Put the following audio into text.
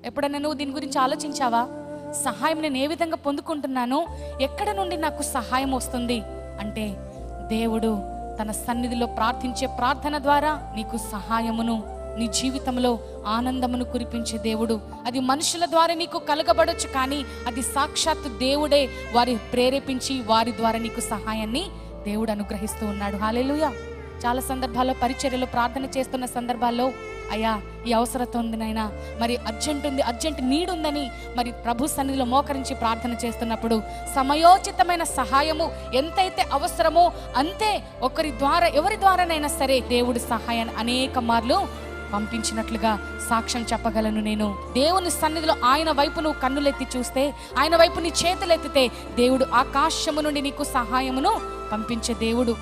ఎప్పుడైనా నువ్వు దీని గురించి ఆలోచించావా? సహాయం నేను ఏ విధంగా పొందుకుంటున్నాను, ఎక్కడ నుండి నాకు సహాయం వస్తుంది అంటే దేవుడు తన సన్నిధిలో ప్రార్థించే ప్రార్థన ద్వారా నీకు సహాయమును, నీ జీవితంలో ఆనందమును కురిపించే దేవుడు. అది మనుషుల ద్వారా నీకు కలగబడొచ్చు, కానీ అది సాక్షాత్తు దేవుడే వారి ప్రేరేపించి వారి ద్వారా నీకు సహాయాన్ని దేవుడు అనుగ్రహిస్తూ ఉన్నాడు. హల్లెలూయా. చాలా సందర్భాల్లో పరిచర్యలో ప్రార్థన చేస్తున్న సందర్భాల్లో అయ్యా ఈ అవసరత ఉంది నాయనా, మరి అర్జెంట్ నీడ్ ఉందని మరి ప్రభు సన్నిధిలో మోకరించి ప్రార్థన చేస్తున్నప్పుడు సమయోచితమైన సహాయము ఎంతైతే అవసరమో అంతే ఎవరి ద్వారానైనా సరే దేవుడి సహాయాన్ని అనేక మార్లు పంపించినట్లుగా సాక్ష్యం చెప్పగలను నేను. దేవుని సన్నిధిలో ఆయన వైపు నువ్వు కన్నులెత్తి చూస్తే, ఆయన వైపు నీ చేతులెత్తితే దేవుడు ఆకాశము నుండి నీకు సహాయమును పంపించే దేవుడు.